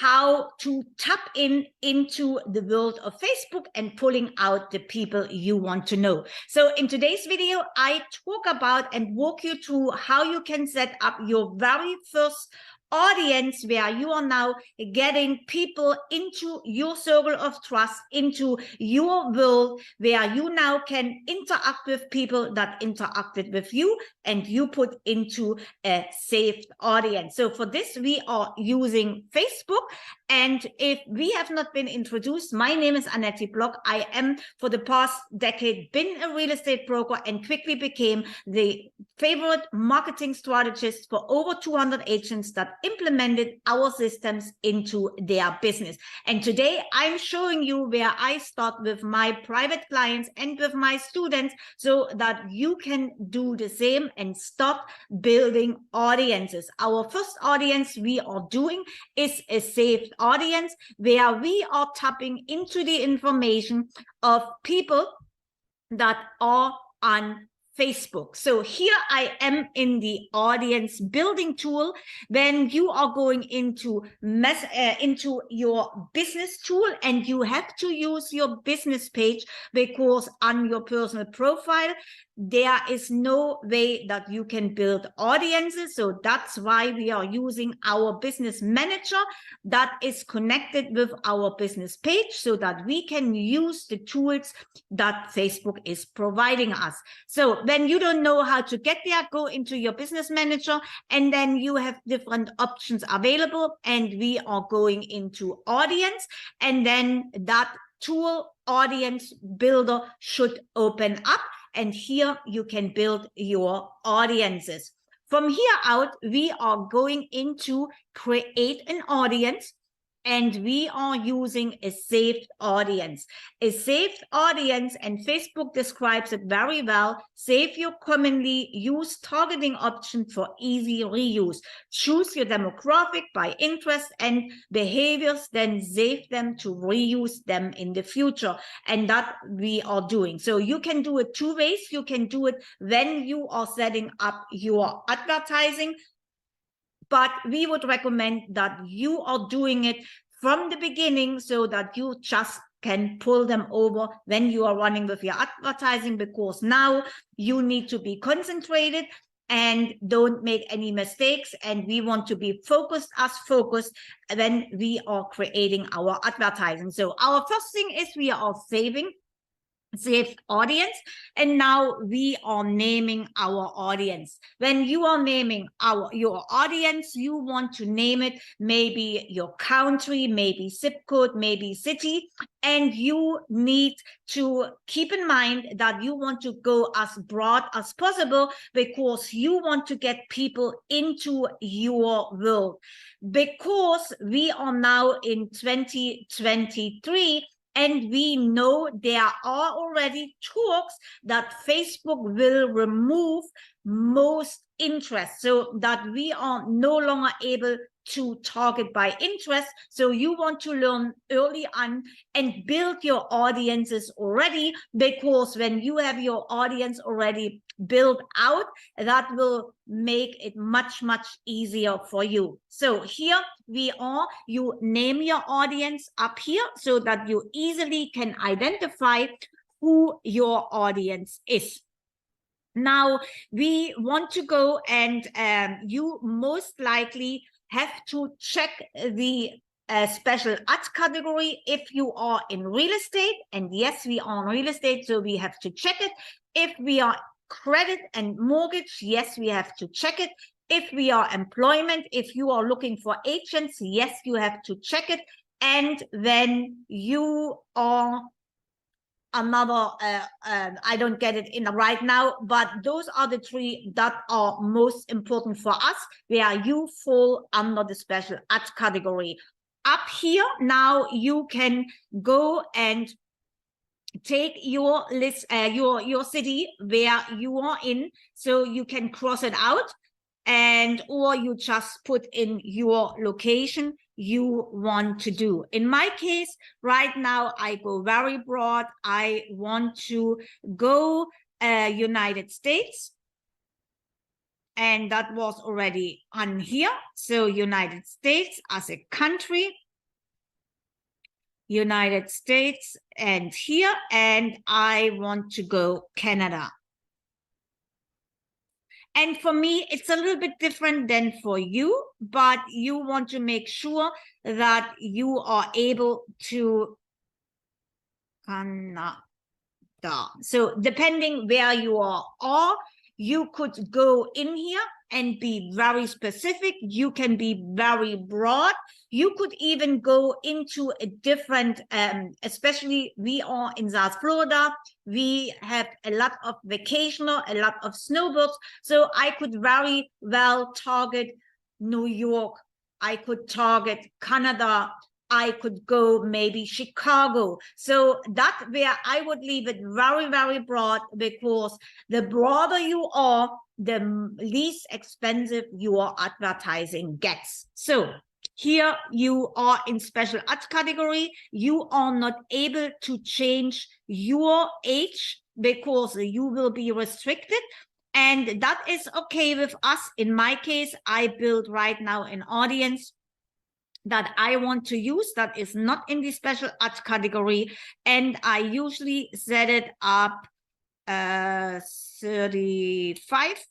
how to tap into the world of Facebook and pulling out the people you want to know. So in today's video, I talk about and walk you through how you can set up your very first audience where you are now getting people into your circle of trust, into your world, where you now can interact with people that interacted with you, and you put into a saved audience. So for this, we are using Facebook. And if we have not been introduced, my name is Annette Block. I am for the past decade been a real estate broker and quickly became the favorite marketing strategist for over 200 agents that implemented our systems into their business. And today I'm showing you where I start with my private clients and with my students, so that you can do the same and start building audiences. Our first audience we are doing is a saved audience, where we are tapping into the information of people that are on Facebook. So here I am in the audience building tool. Then you are going into your business tool, and you have to use your business page, because on your personal profile there is no way that you can build audiences. So that's why we are using our business manager that is connected with our business page, so that we can use the tools that Facebook is providing us. So when you don't know how to get there, go into your business manager, and then you have different options available, and we are going into audience, and then that tool audience builder should open up, and here you can build your audiences. From here out, we are going into create an audience, and we are using a saved audience. A saved audience, and Facebook describes it very well: save your commonly used targeting option for easy reuse. Choose your demographic by interest and behaviors, then save them to reuse them in the future. And that we are doing. So you can do it two ways. You can do it when you are setting up your advertising, but we would recommend that you are doing it from the beginning, so that you just can pull them over when you are running with your advertising, because now you need to be concentrated and don't make any mistakes. And we want to be focused when we are creating our advertising. So our first thing is we are saving saved audience, and now we are naming our audience. When you are naming your audience, you want to name it maybe your country, maybe zip code, maybe city, and you need to keep in mind that you want to go as broad as possible, because you want to get people into your world. Because we are now in 2023, and we know there are already talks that Facebook will remove most interest, so that we are no longer able to target by interest. So you want to learn early on and build your audiences already, because when you have your audience already built out, that will make it much easier for you. So here we are, you name your audience up here, so that you easily can identify who your audience is. Now we want to go, and you most likely have to check the special ad category if you are in real estate. And yes, we are in real estate, so we have to check it. If we are credit and mortgage, yes, we have to check it. If we are employment, if you are looking for agents, yes, you have to check it. And then you are another, I don't get it in right now, but those are the three that are most important for us, where you fall under the special ad category. Up here, now you can go and take your list, your city where you are in, so you can cross it out, and or you just put in your location you want to do. In my case right now, I go very broad. I want to go United States, and that was already on here. So United States as a country, United States, and here, and I want to go Canada. And for me, it's a little bit different than for you, but you want to make sure that you are able to Canada. So depending where you are, you could go in here and be very specific. You can be very broad. You could even go into a different, especially we are in South Florida. We have a lot of vacationer, a lot of snowbirds. So I could very well target New York. I could target Canada. I could go maybe Chicago. So that where I would leave it very, very broad, because the broader you are, the least expensive your advertising gets. So here you are in special ad category. You are not able to change your age because you will be restricted. And that is okay with us. In my case, I build right now an audience that I want to use that is not in the special ad category, and I usually set it up 35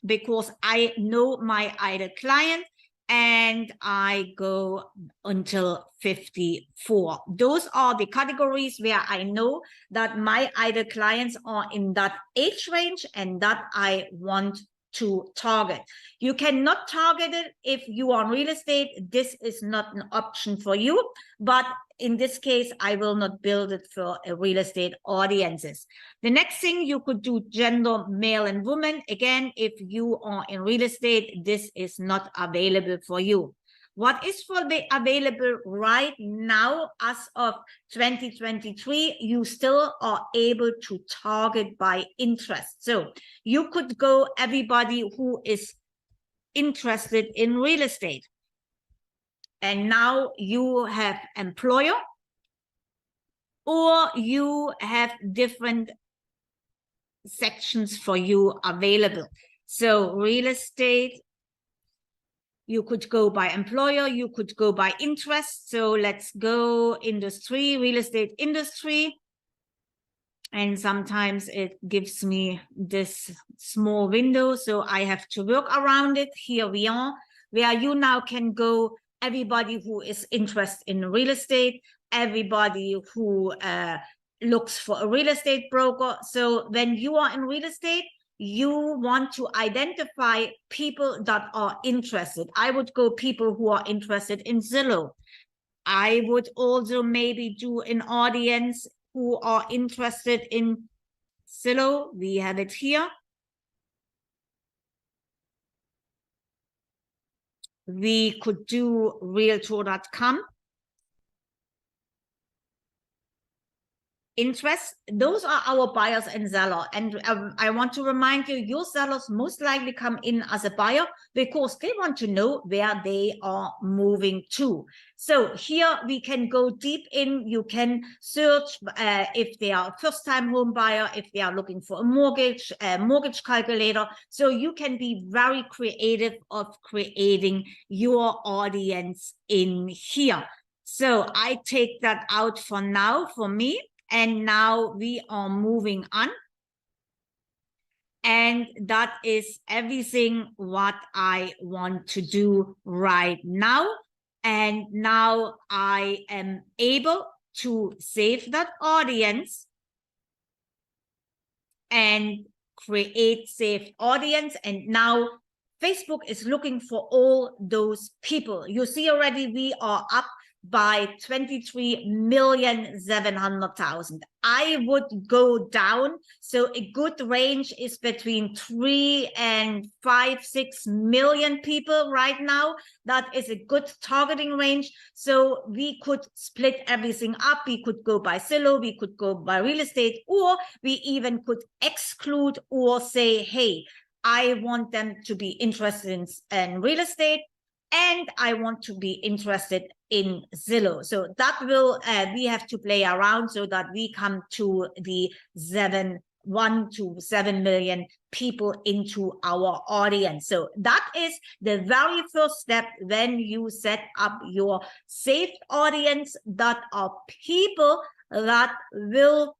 because I know my ideal client, and I go until 54. Those are the categories where I know that my ideal clients are in that age range and that I want to target. You cannot target it if you are in real estate. This is not an option for you, but in this case, I will not build it for a real estate audiences. The next thing you could do, gender, male and woman. Again, if you are in real estate, this is not available for you. What is available right now as of 2023, you still are able to target by interest. So you could go everybody who is interested in real estate. And now you have employer, or you have different sections for you available. So real estate, you could go by employer, you could go by interest. So let's go industry, real estate industry. And sometimes it gives me this small window, so I have to work around it. Here we are, where you now can go everybody who is interested in real estate, everybody who looks for a real estate broker. So when you are in real estate, you want to identify people that are interested. I would go people who are interested in Zillow. I would also maybe do an audience who are interested in Zillow. We have it here. We could do Realtor.com. Interest, those are our buyers and sellers. And I want to remind you, your sellers most likely come in as a buyer because they want to know where they are moving to. So here we can go deep in. You can search if they are a first-time home buyer, if they are looking for a mortgage calculator. So you can be very creative of creating your audience in here. So I take that out for now for me. And now we are moving on. And that is everything what I want to do right now. And now I am able to save that audience and create saved audience. And now Facebook is looking for all those people. You see already we are up by 23,700,000. I would go down. So a good range is between 3 and 5, 6 million people right now. That is a good targeting range. So we could split everything up. We could go by Zillow, we could go by real estate, or we even could exclude or say, hey, I want them to be interested in real estate, and I want to be interested in Zillow. So that will, we have to play around so that we come to the 7 1 to 7 million people into our audience. So that is the very first step when you set up your saved audience, that are people that will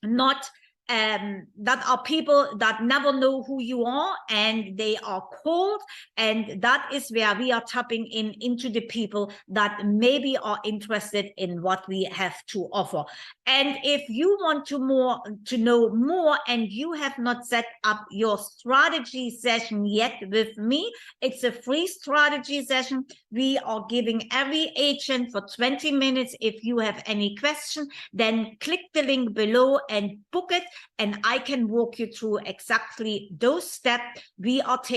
not that are people that never know who you are, and they are cold, and that is where we are tapping into the people that maybe are interested in what we have to offer. And if you want to know more and you have not set up your strategy session yet with me, it's a free strategy session. We are giving every agent for 20 minutes. If you have any question, then click the link below and book it, and I can walk you through exactly those steps we are taking